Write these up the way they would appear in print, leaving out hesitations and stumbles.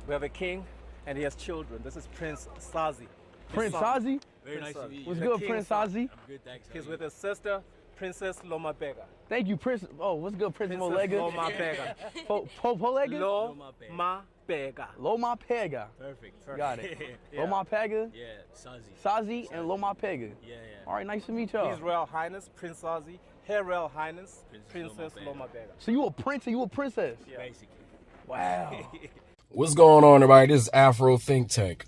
We have a king, and he has children. This is Prince Sazi. Prince Sazi? Very nice to meet you. What's The good, king Prince son. Sazi? I'm good, thanks. He's with his sister, Princess Loma Bega. Thank you, Prince. Oh, what's good, Prince Princess Molega? Loma Bega. Polega? Loma Bega. Loma Pega. Perfect. Got it. Yeah. Loma Pega, Yeah, Sazi. Sazi, and Loma Pega. Yeah. All right, nice to meet y'all. His Royal Highness, Prince Sazi. Her Royal Highness, Princess Princess Loma Loma Bega. So you a prince and you a princess? Yeah. Basically. Wow. What's going on, everybody? This is Afro Think Tank.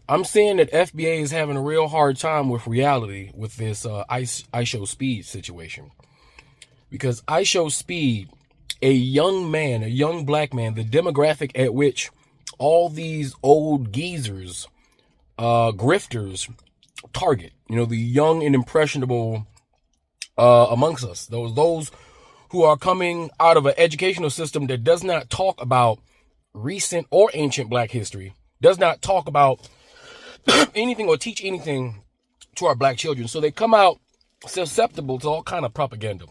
I'm seeing that FBA is having a real hard time with reality with this Ishowspeeds situation. Because Ishowspeed, a young man, a young black man, the demographic at which all these old geezers, grifters target, the young and impressionable amongst us, those who are coming out of an educational system that does not talk about recent or ancient black history, does not talk about anything or teach anything to our black children. So they come out susceptible to all kind of propaganda.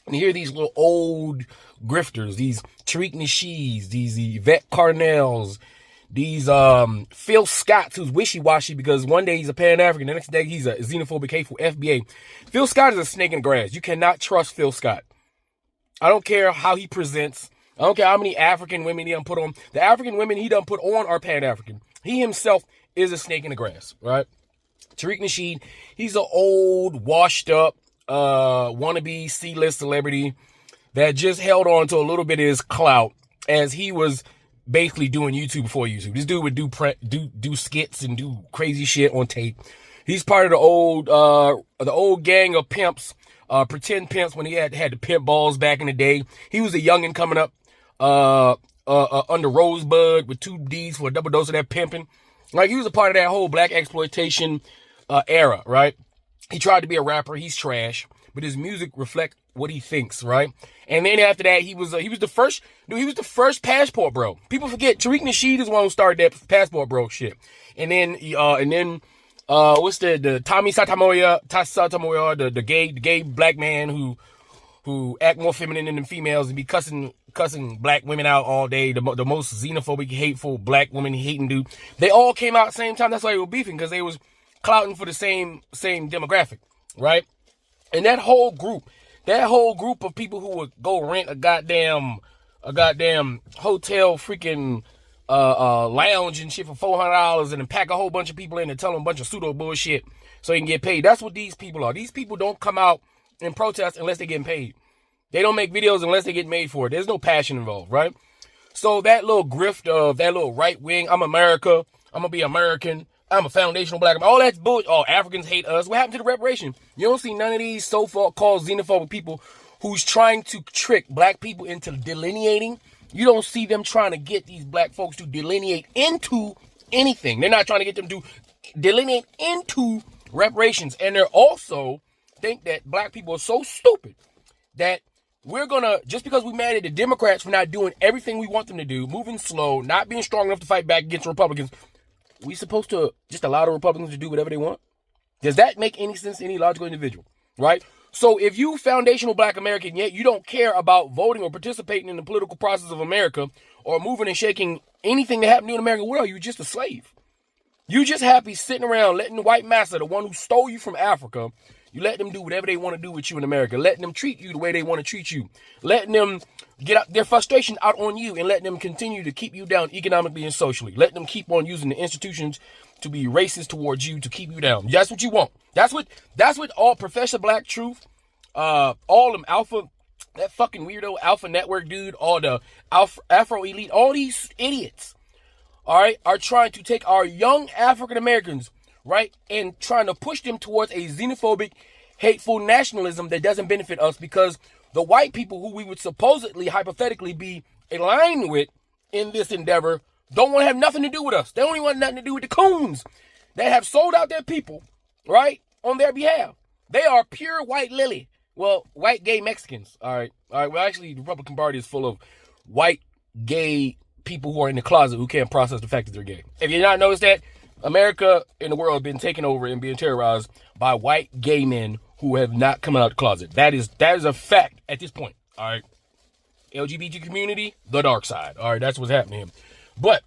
And you hear these little old grifters, these Tariq Nasheeds, these Yvette Carnells, these Phil Scotts, who's wishy-washy because one day he's a Pan-African, the next day he's a xenophobic, hateful FBA. Phil Scott is a snake in the grass. You cannot trust Phil Scott. I don't care how he presents. I don't care how many African women he done put on. The African women he done put on are Pan-African. He himself is a snake in the grass, right? Tariq Nasheed, he's an old, washed up, wannabe C-list celebrity that just held on to a little bit of his clout as he was basically doing YouTube before YouTube. This dude would do skits and do crazy shit on tape. He's part of the old gang of pimps, pretend pimps when he had the pimp balls back in the day. He was a youngin' coming up under Rosebud with 2 D's for a double dose of that pimping. Like, he was a part of that whole black exploitation era, right? He tried to be a rapper. He's trash, but his music reflects what he thinks, right? And then after that, he was the first passport bro. People forget Tariq Nasheed is the one who started that passport bro shit. And then what's the Tommy Satamoya, the gay black man who act more feminine than the females and be cussing black women out all day, the most xenophobic, hateful black women hating dude. They all came out at the same time. That's why they were beefing, because they was clouting for the same demographic, right? And that whole group of people who would go rent a goddamn hotel freaking lounge and shit for $400 and then pack a whole bunch of people in and tell them a bunch of pseudo bullshit so they can get paid. That's what these people are. These people don't come out and protest unless they're getting paid. They don't make videos unless they get made for it. There's no passion involved, right? So that little grift of that little right wing, I'm America, I'm gonna be American, I'm a foundational black man, all that's bullshit. Oh, Africans hate us. What happened to the reparation? You don't see none of these so-called xenophobic people who's trying to trick black people into delineating. You don't see them trying to get these black folks to delineate into anything. They're not trying to get them to delineate into reparations. And they're also think that black people are so stupid that we're gonna, just because we mad at the Democrats for not doing everything we want them to do, moving slow, not being strong enough to fight back against Republicans, we supposed to just allow the Republicans to do whatever they want? Does that make any sense to any logical individual, right? So if you foundational black American, yet you don't care about voting or participating in the political process of America or moving and shaking anything that happened to you in America, what are you, just a slave? You just happy sitting around letting the white massa, the one who stole you from Africa, you let them do whatever they want to do with you in America, letting them treat you the way they want to treat you, letting them get out their frustration out on you and letting them continue to keep you down economically and socially, letting them keep on using the institutions to be racist towards you to keep you down. That's what you want. That's what all Professor Black Truth, all them alpha, that fucking weirdo alpha network dude, all the Afro elite, all these idiots, all right, are trying to take our young African Americans, right, and trying to push them towards a xenophobic, hateful nationalism that doesn't benefit us, because the white people who we would supposedly, hypothetically be aligned with in this endeavor don't want to have nothing to do with us. They don't even want nothing to do with the coons that have sold out their people, right, on their behalf. They are pure white lily. Well, white gay Mexicans, all right. Well, actually, the Republican Party is full of white gay people who are in the closet who can't process the fact that they're gay. If you not noticed that, America and the world have been taken over and being terrorized by white gay men who have not come out of the closet. That is a fact at this point, all right? LGBT community, the dark side, all right? That's what's happening here. But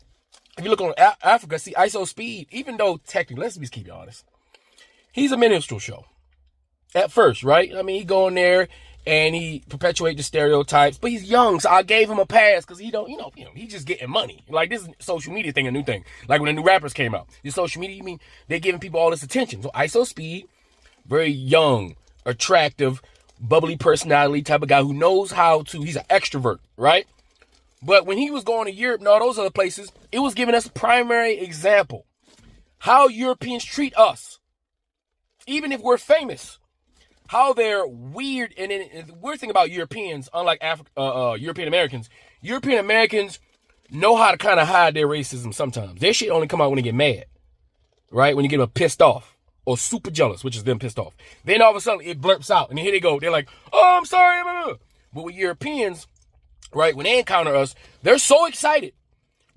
if you look on Africa, see Ishowspeeds, even though technically, let's just keep it honest, he's a minstrel show at first, right? I mean, he go in there and he perpetuate the stereotypes, but he's young, so I gave him a pass because he don't, he's just getting money. Like, this is social media thing, a new thing. Like when the new rappers came out, this social media, you mean they're giving people all this attention. So Ishowspeeds, very young, attractive, bubbly personality type of guy who knows how to, he's an extrovert, right? But when he was going to Europe and all those other places, it was giving us a primary example. How Europeans treat us. Even if we're famous. How they're weird. And the weird thing about Europeans, unlike European Americans know how to kind of hide their racism sometimes. Their shit only come out when they get mad. Right? When you get them pissed off. Or super jealous, which is them pissed off. Then all of a sudden, it blurps out. And here they go. They're like, oh, I'm sorry. But with Europeans, right, when they encounter us, they're so excited.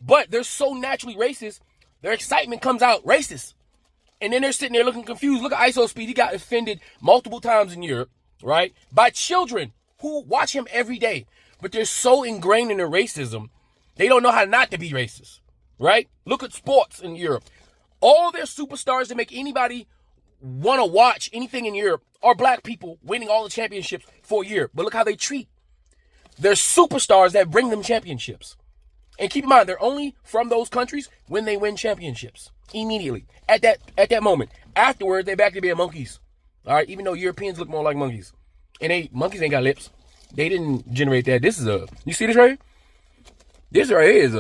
But they're so naturally racist, their excitement comes out racist. And then they're sitting there looking confused. Look at Ishowspeeds. He got offended multiple times in Europe, right, by children who watch him every day. But they're so ingrained in their racism, they don't know how not to be racist, right? Look at sports in Europe. All their superstars that make anybody want to watch anything in Europe are black people winning all the championships for a year. But look how they treat their superstars that bring them championships. And keep in mind, they're only from those countries when they win championships. Immediately. At that moment. Afterwards, they're back to being monkeys. All right? Even though Europeans look more like monkeys. And monkeys ain't got lips. They didn't generate that. You see this right here? This right here is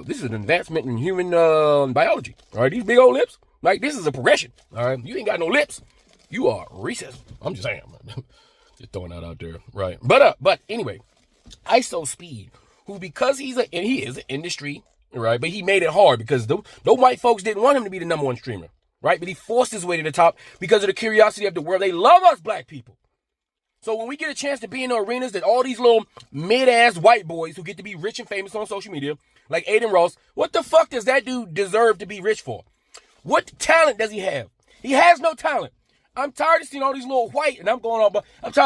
this is an advancement in human biology. All right? These big old lips. Like, this is a progression, all right? You ain't got no lips. You are racist. I'm just saying. Just throwing that out there, right? But anyway, Ishowspeeds, who because he is an industry, right? But he made it hard because the white folks didn't want him to be the #1 streamer, right? But he forced his way to the top because of the curiosity of the world. They love us black people. So when we get a chance to be in the arenas that all these little mid-ass white boys who get to be rich and famous on social media, like Aiden Ross, what the fuck does that dude deserve to be rich for? What talent does he have? He has no talent. I'm tired of seeing all these little white, and I'm tired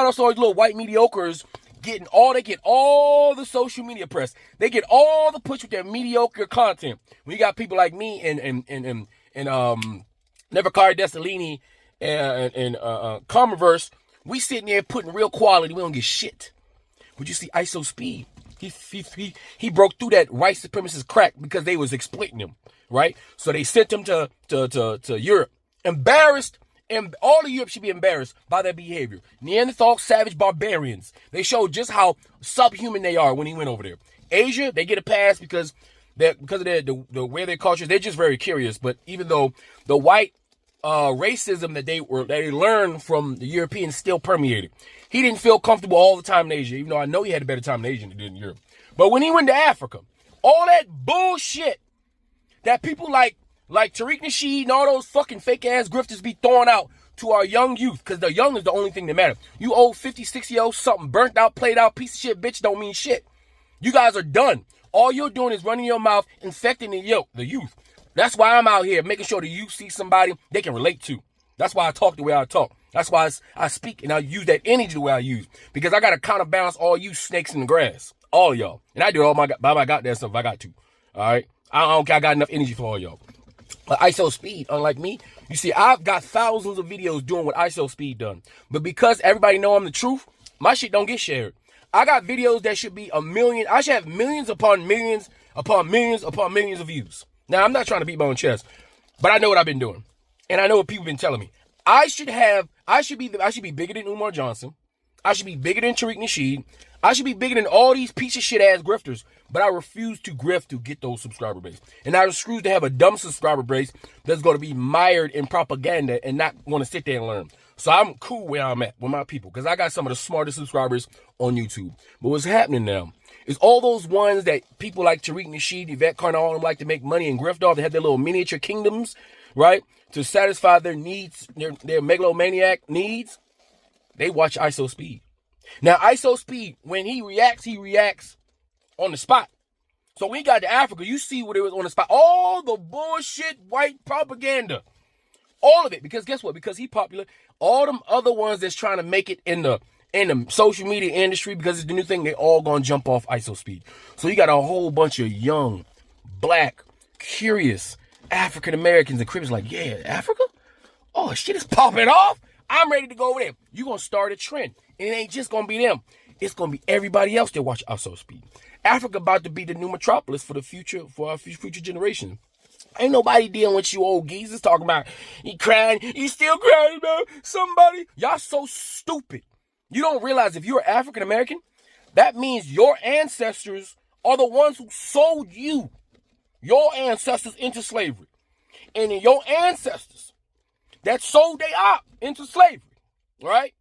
of all these little white mediocres they get all the social media press. They get all the push with their mediocre content. When you got people like me and Nevercard Desalini and Karmaverse, we sitting there putting real quality. We don't get shit. But you see Ishowspeeds. He broke through that white supremacist crack because they was exploiting him. Right? So they sent him to Europe. Embarrassed, and all of Europe should be embarrassed by their behavior. Neanderthal savage barbarians. They showed just how subhuman they are when he went over there. Asia, they get a pass because of the way their culture, they're just very curious. But even though the white racism that they learned from the Europeans still permeated. He didn't feel comfortable all the time in Asia, even though I know he had a better time in Asia than he did in Europe. But when he went to Africa, all that bullshit that people like Tariq Nasheed and all those fucking fake ass grifters be throwing out to our young youth, because the young is the only thing that matters. You old 50, 60-year-old, something burnt out, played out, piece of shit, bitch, don't mean shit. You guys are done. All you're doing is running your mouth, infecting the youth. That's why I'm out here making sure the youth see somebody they can relate to. That's why I talk the way I talk. That's why I speak and I use that energy the way I use. Because I got to counterbalance all you snakes in the grass. All y'all. And I do all by my goddamn stuff if I got to. All right? I don't care. I got enough energy for all y'all. But Ishowspeeds, unlike me, you see, I've got thousands of videos doing what Ishowspeeds done. But because everybody know I'm the truth, my shit don't get shared. I got videos that should be a million. I should have millions upon millions upon millions upon millions of views. Now, I'm not trying to beat my own chest, but I know what I've been doing. And I know what people been telling me. I should be bigger than Umar Johnson. I should be bigger than Tariq Nasheed. I should be bigger than all these piece of shit ass grifters. But I refuse to grift to get those subscriber base. And I refuse to have a dumb subscriber base that's going to be mired in propaganda and not want to sit there and learn. So I'm cool where I'm at with my people, because I got some of the smartest subscribers on YouTube. But what's happening now is all those ones that people like Tariq Nasheed, Yvette Carter, all of them like to make money and grift off. They have their little miniature kingdoms, right? To satisfy their needs, their megalomaniac needs. They watch Ishowspeeds. Now, Ishowspeeds, when he reacts on the spot. So when he got to Africa, you see what it was on the spot. All the bullshit white propaganda. All of it. Because guess what? Because he popular. All them other ones that's trying to make it in the social media industry, because it's the new thing, they all gonna jump off Ishowspeeds. So you got a whole bunch of young, black, curious African Americans and Caribbeans like, yeah, Africa? Oh, shit is popping off. I'm ready to go over there. You're going to start a trend. And it ain't just going to be them. It's going to be everybody else that watch Ishowspeeds. Africa about to be the new metropolis for the future, for our future generation. Ain't nobody dealing with you old geezers talking about, you crying, you still crying about somebody. Y'all so stupid. You don't realize if you're African American, that means your ancestors are the ones who sold you, your ancestors, into slavery. And then your ancestors that sold their op into slavery, right,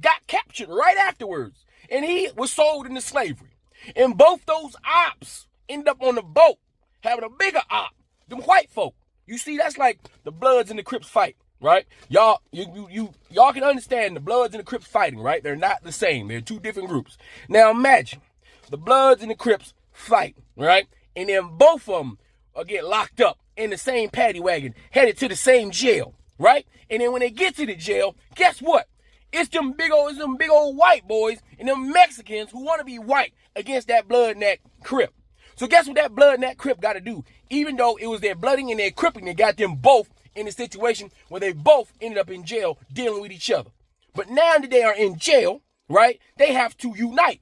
got captured right afterwards. And he was sold into slavery. And both those ops end up on the boat having a bigger op, them white folk. You see, that's like the Bloods and the Crips fight, right? Y'all can understand the Bloods and the Crips fighting, right? They're not the same. They're two different groups. Now imagine the Bloods and the Crips fight, right? And then both of them get locked up in the same paddy wagon, headed to the same jail, right? And then when they get to the jail, guess what? It's them big old white boys and them Mexicans who want to be white against that blood and that Crip. So guess what that blood and that Crip got to do? Even though it was their blooding and their cripping that got them both in a situation where they both ended up in jail dealing with each other. But now that they are in jail, right, they have to unite.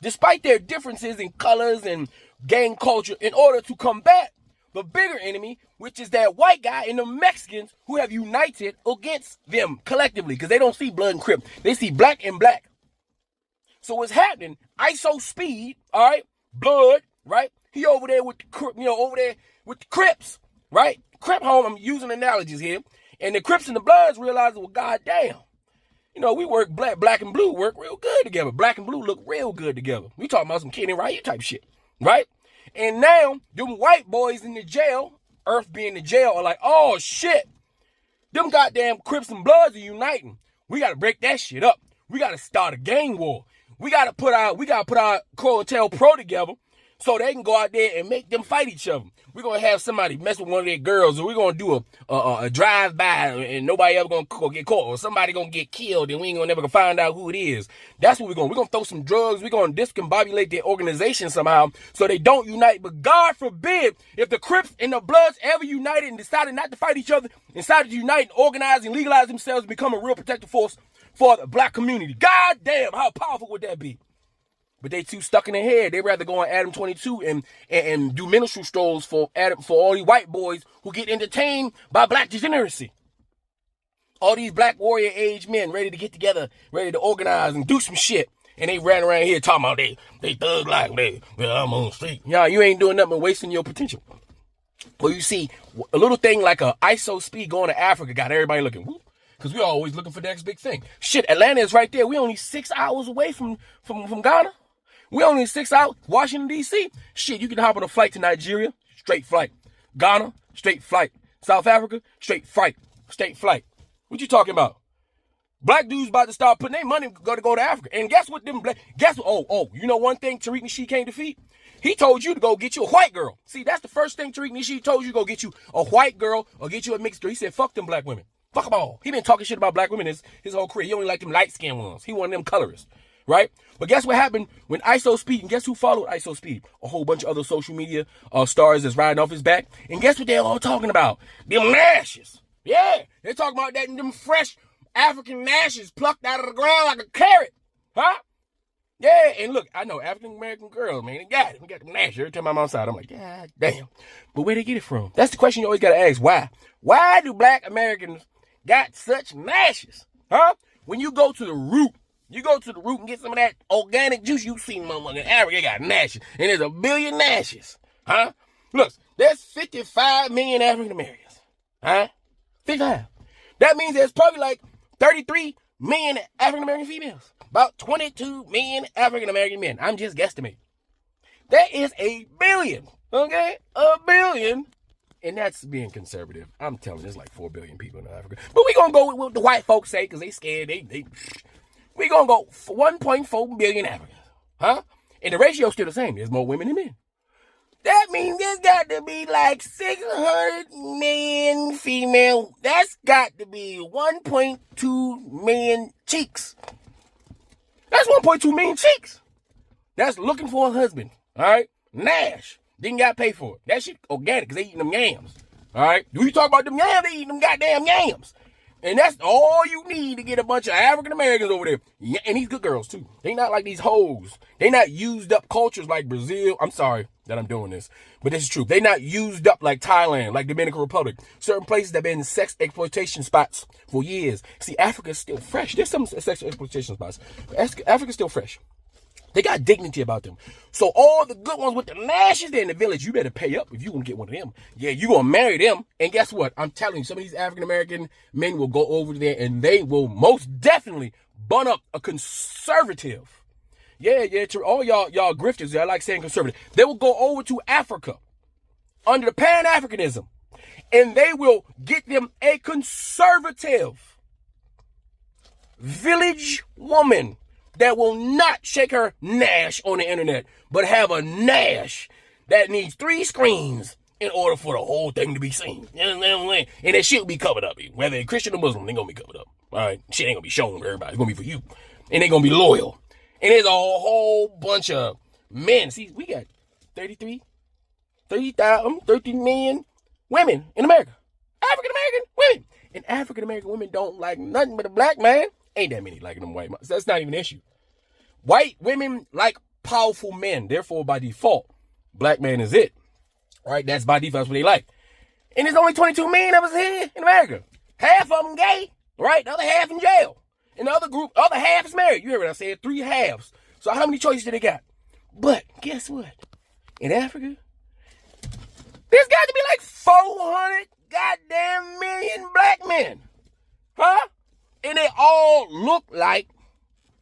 Despite their differences in colors and gang culture, in order to combat the bigger enemy, which is that white guy and the Mexicans who have united against them collectively, because they don't see blood and Crip. They see black and black. So what's happening, Ishowspeeds, all right, blood, right? He over there with the Crips, right? Crip home, I'm using analogies here. And the Crips and the Bloods realize, well, goddamn, we work black and blue work real good together. Black and blue look real good together. We talking about some Kenny Ryan type shit, right? And now, them white boys in the jail, Earth being the jail, are like, oh shit, them goddamn Crips and Bloods are uniting. We gotta break that shit up. We gotta start a gang war. We gotta put our COINTELPRO together so they can go out there and make them fight each other. We're gonna have somebody mess with one of their girls, or we're gonna do a drive-by and nobody ever gonna get caught, or somebody gonna get killed and we ain't gonna never find out who it is. That's what we're gonna throw some drugs, we're gonna discombobulate their organization somehow so they don't unite. But God forbid if the Crips and the Bloods ever united and decided not to fight each other, decided to unite and organize and legalize themselves and become a real protective force for the black community. God damn, how powerful would that be? But they too stuck in their head. They'd rather go on Adam 22 and do minstrel strolls for all these white boys who get entertained by black degeneracy. All these black warrior age men ready to get together, ready to organize and do some shit. And they ran around here talking about they thug like, I'm on the street. Yeah, you ain't doing nothing but wasting your potential. Well, you see, a little thing like a Ishowspeeds going to Africa got everybody looking, whoop. Because we're always looking for the next big thing. Shit, Atlanta is right there. We only 6 hours away from Ghana. We only 6 hours. Washington, D.C. Shit, you can hop on a flight to Nigeria, straight flight. Ghana, straight flight. South Africa, straight flight. What you talking about? Black dudes about to start putting their money to go to Africa. And guess what you know one thing Tariq Nasheed can't defeat? He told you to go get you a white girl. See, that's the first thing Tariq Nasheed told you, to go get you a white girl or get you a mixed girl. He said, fuck them black women. Fuck them all. He been talking shit about black women his whole career. He only liked them light-skinned ones. He wanted them colorists, right? But guess what happened when Ishowspeeds, and guess who followed Ishowspeeds? A whole bunch of other social media stars that's riding off his back. And guess what they're all talking about? Them lashes. Yeah, they're talking about them fresh African lashes plucked out of the ground like a carrot. Huh? Yeah, and look, I know African-American girls, man, they got it. We got them lashes. Every time I'm outside, I'm like, God damn. But where they get it from? That's the question you always got to ask. Why? Why do black Americans got such lashes? Huh? When you go to the root and get some of that organic juice, you see motherfucking in Africa, they got lashes. And there's 1 billion lashes. Huh? Look, there's 55 million African Americans. Huh? 55. That means there's probably like 33 million African American females. About 22 million African American men. I'm just guesstimating. That is 1 billion. Okay? 1 billion. And that's being conservative. I'm telling you, there's like 4 billion people in Africa. But we're going to go with what the white folks say because they scared. We're going to go for 1.4 billion Africans. Huh? And the ratio's still the same. There's more women than men. That means there's got to be like 600 million female. That's got to be 1.2 million cheeks. That's 1.2 million cheeks. That's looking for a husband. All right? Nash. Didn't got to pay for it. That shit organic because they eating them yams. All right? Do you talk about them yams? They eating them goddamn yams. And that's all you need to get a bunch of African Americans over there. Yeah, and these good girls, too. They not like these hoes. They not used up cultures like Brazil. I'm sorry that I'm doing this, but this is true. They not used up like Thailand, like Dominican Republic. Certain places that have been sex exploitation spots for years. See, Africa's still fresh. There's some sex exploitation spots. Africa's still fresh. They got dignity about them. So all the good ones with the lashes there in the village, you better pay up if you want to get one of them. Yeah, you going to marry them. And guess what? I'm telling you, some of these African-American men will go over there and they will most definitely bun up a conservative. Yeah, to all y'all grifters, I like saying conservative. They will go over to Africa under the Pan-Africanism and they will get them a conservative village woman that will not shake her nash on the internet, but have a nash that needs 3 screens in order for the whole thing to be seen. And that shit will be covered up. Whether they're Christian or Muslim, they're going to be covered up. All right? Shit ain't going to be shown to everybody. It's going to be for you. And they're going to be loyal. And there's a whole bunch of men. See, we got 30 million women in America. African-American women. And African-American women don't like nothing but a black man. Ain't that many liking them white men. That's not even an issue. White women like powerful men. Therefore, by default, black man is it. Right? That's by default. That's what they like. And there's only 22 million of us here in America. Half of them gay. Right? The other half in jail. And the other half is married. You heard what I said? 3 halves. So how many choices do they got? But guess what? In Africa, there's got to be like 400 goddamn million black men. Huh? And they all look like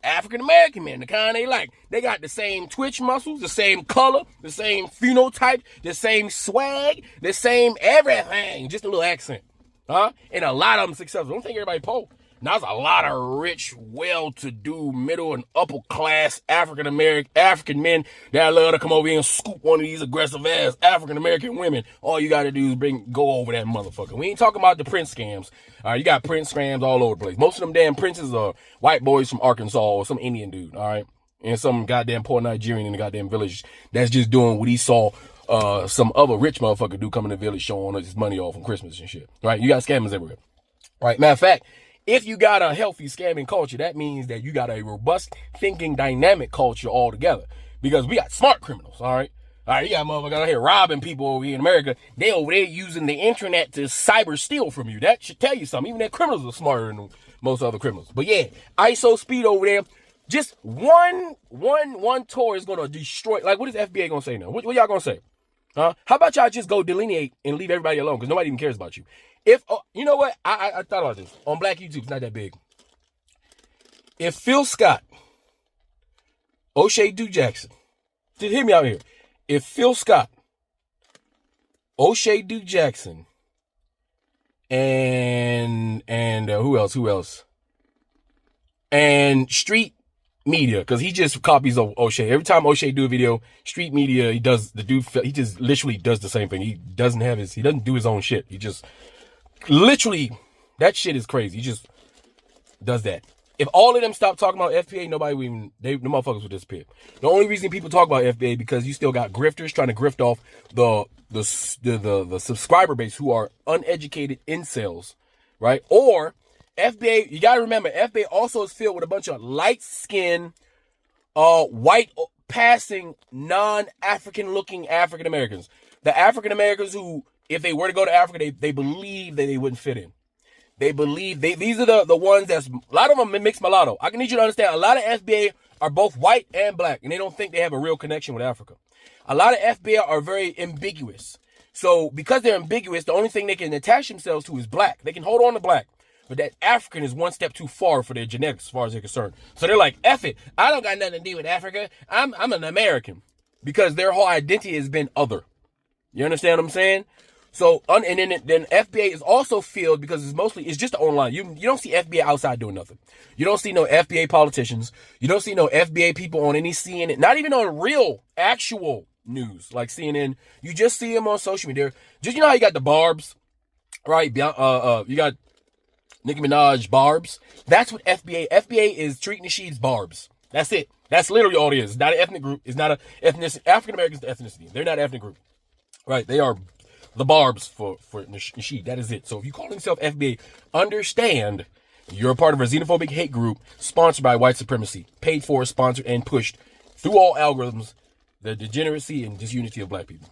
African-American men, the kind they like. They got the same twitch muscles, the same color, the same phenotype, the same swag, the same everything. Just a little accent. Huh? And a lot of them successful. Don't think everybody poor. Now, there's a lot of rich, well-to-do, middle and upper-class African men that love to come over here and scoop one of these aggressive-ass African-American women. All you got to do is go over that motherfucker. We ain't talking about the Prince scams. All right, you got Prince scams all over the place. Most of them damn princes are white boys from Arkansas or some Indian dude, all right? And some goddamn poor Nigerian in the goddamn village that's just doing what he saw some other rich motherfucker do come in the village showing his money off on Christmas and shit, right? You got scammers everywhere, right? Matter of fact, if you got a healthy scamming culture, that means that you got a robust thinking dynamic culture altogether. Because we got smart criminals, all right? All right, you got motherfuckers out here robbing people over here in America. They over there using the internet to cyber steal from you. That should tell you something. Even that criminals are smarter than most other criminals. But yeah, Ishowspeeds over there. Just one tour is going to destroy. Like, what is FBA going to say now? What y'all going to say? Huh? How about y'all just go delineate and leave everybody alone? Because nobody even cares about you. If, you know what? I thought about this. On Black YouTube, it's not that big. If Phil Scott, O'Shea Jackson, just hear me out here. If Phil Scott, O'Shea Jackson, and who else? And Street Media, because he just copies of O'Shea. Every time O'Shea do a video, Street Media, he just literally does the same thing. He doesn't do his own shit. He just literally, that shit is crazy. He just does that. If all of them stop talking about FBA, the motherfuckers would disappear. The only reason people talk about FBA because you still got grifters trying to grift off the subscriber base who are uneducated incels, right? Or FBA, you got to remember, FBA also is filled with a bunch of light-skinned, white passing, non-African looking African Americans. The African Americans who, if they were to go to Africa, they believe that they wouldn't fit in. They believe these are the ones that's, a lot of them mixed mulatto. I need you to understand, a lot of FBA are both white and black, and they don't think they have a real connection with Africa. A lot of FBA are very ambiguous. So because they're ambiguous, the only thing they can attach themselves to is black. They can hold on to black. But that African is one step too far for their genetics as far as they're concerned. So they're like, F it. I don't got nothing to do with Africa. I'm an American. Because their whole identity has been other. You understand what I'm saying? So, and then FBA is also filled because it's just online. You don't see FBA outside doing nothing. You don't see no FBA politicians. You don't see no FBA people on any CNN, not even on real, actual news like CNN. You just see them on social media. Just, you know how you got the Barbs, right? You got Nicki Minaj Barbs. That's what FBA is treating the sheets Barbs. That's it. That's literally all it is. It's not an ethnic group. It's not a ethnicity. African Americans, the ethnicity. They're not an ethnic group. Right? They are the barbs for Nasheed. That is it. So if you call yourself FBA, understand you're a part of a xenophobic hate group sponsored by white supremacy, paid for, sponsored, and pushed through all algorithms, the degeneracy and disunity of black people.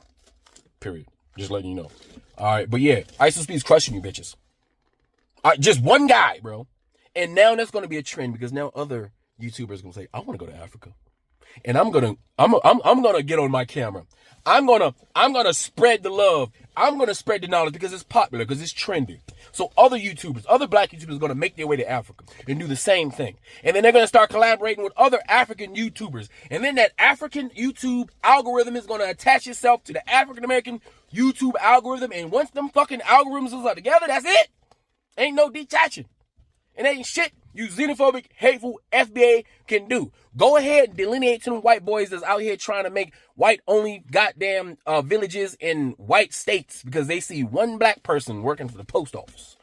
Period. Just letting you know. All right, but yeah, Ishowspeeds crushing you bitches. All right, just one guy, bro. And now that's going to be a trend because now other YouTubers going to say, I want to go to Africa. And I'm gonna get on my camera. I'm gonna spread the love. I'm gonna spread the knowledge because it's popular, because it's trendy. So other YouTubers, other black YouTubers are gonna make their way to Africa and do the same thing. And then they're gonna start collaborating with other African YouTubers. And then that African YouTube algorithm is gonna attach itself to the African American YouTube algorithm. And once them fucking algorithms are together, that's it. Ain't no detaching. It ain't shit you xenophobic, hateful FBA can do. Go ahead and delineate to them white boys that's out here trying to make white-only goddamn villages in white states because they see one black person working for the post office.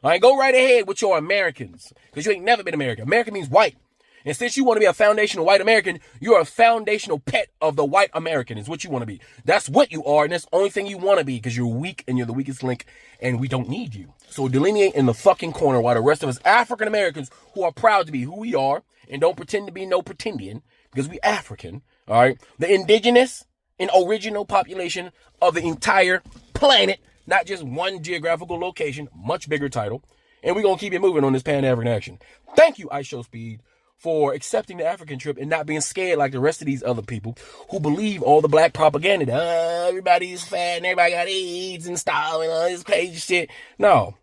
All right, go right ahead with your Americans because you ain't never been American. American means white. And since you want to be a foundational white American, you're a foundational pet of the white American is what you want to be. That's what you are, and that's the only thing you want to be because you're weak and you're the weakest link, and we don't need you. So delineate in the fucking corner while the rest of us African Americans who are proud to be who we are and don't pretend to be no pretendian because we African, all right? The indigenous and original population of the entire planet, not just one geographical location, much bigger title. And we're going to keep it moving on this Pan-African action. Thank you, Ishowspeed, for accepting the African trip and not being scared like the rest of these other people who believe all the black propaganda. Everybody's fat and everybody got AIDS and style and all this crazy shit. No,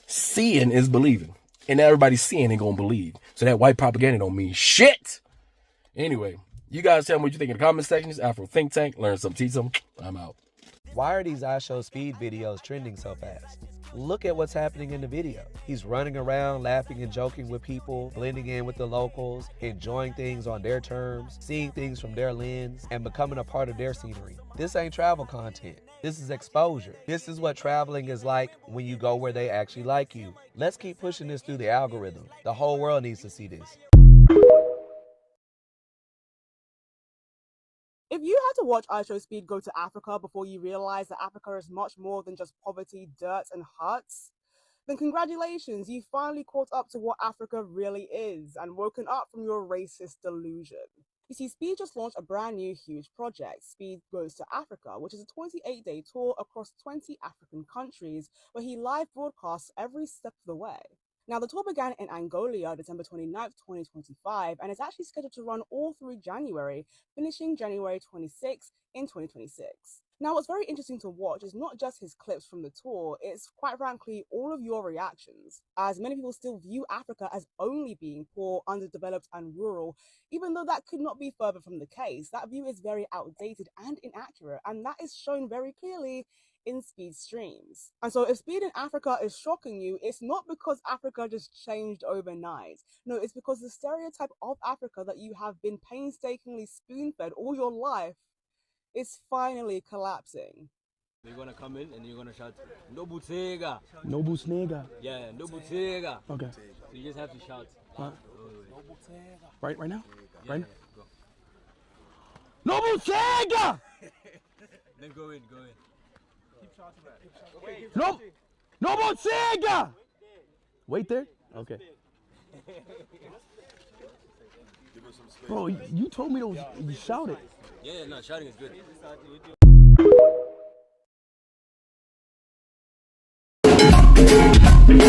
seeing is believing. And everybody's seeing and gonna believe. So that white propaganda don't mean shit. Anyway, you guys tell me what you think in the comment section. It's Afro Think Tank. Learn some, teach some. I'm out. Why are these Ishowspeed videos trending so fast? Look at what's happening in the video. He's running around, laughing and joking with people, blending in with the locals, enjoying things on their terms, seeing things from their lens, and becoming a part of their scenery. This ain't travel content. This is exposure. This is what traveling is like when you go where they actually like you. Let's keep pushing this through the algorithm. The whole world needs to see this. If you had to watch Ishowspeed go to Africa before you realize that Africa is much more than just poverty, dirt, and huts, then congratulations, you finally caught up to what Africa really is and woken up from your racist delusion. You see, Speed just launched a brand new huge project, Speed Goes to Africa, which is a 28-day tour across 20 African countries where he live broadcasts every step of the way. Now, the tour began in Angola, December 29th, 2025, and is actually scheduled to run all through January, finishing January 26th in 2026. Now, what's very interesting to watch is not just his clips from the tour, it's quite frankly all of your reactions, as many people still view Africa as only being poor, underdeveloped, and rural, even though that could not be further from the case. That view is very outdated and inaccurate, and that is shown very clearly in Speed streams. And so if Speed in Africa is shocking you, it's not because Africa just changed overnight. No, it's because the stereotype of Africa that you have been painstakingly spoon-fed all your life is finally collapsing. You're gonna come in and you're gonna shout, Nobutega. Nobutega. Yeah, Nobutega. Okay. So you just have to shout. Right now? Yeah, Right now? now? Nobutega! Then go in. No, Nobutega! Wait there? Okay. Bro, you told me to shout it. Yeah, no, shouting is good.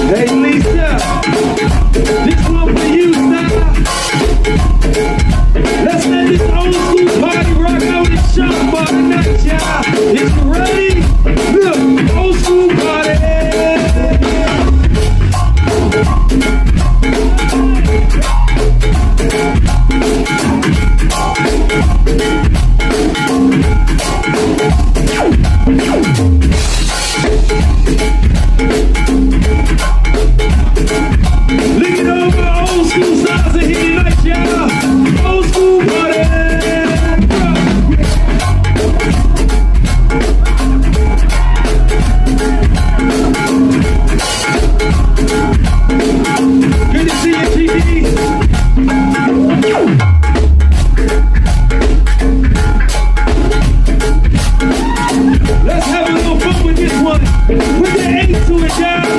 Hey Lisa, this one for you, sir. Let's let this old school party rock out the shop bar tonight, y'all. Is you ready? Look, old school party. Look it over, old school songs are here tonight, y'all. Old school party. Put the A to it, y'all.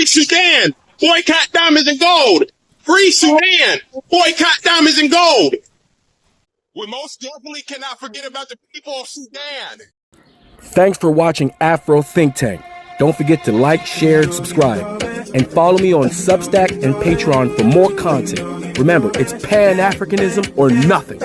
Free Sudan, boycott diamonds and gold. Free Sudan, boycott diamonds and gold. We most definitely cannot forget about the people of Sudan. Thanks for watching Afro Think Tank. Don't forget to like, share, and subscribe. And follow me on Substack and Patreon for more content. Remember, it's Pan-Africanism or nothing.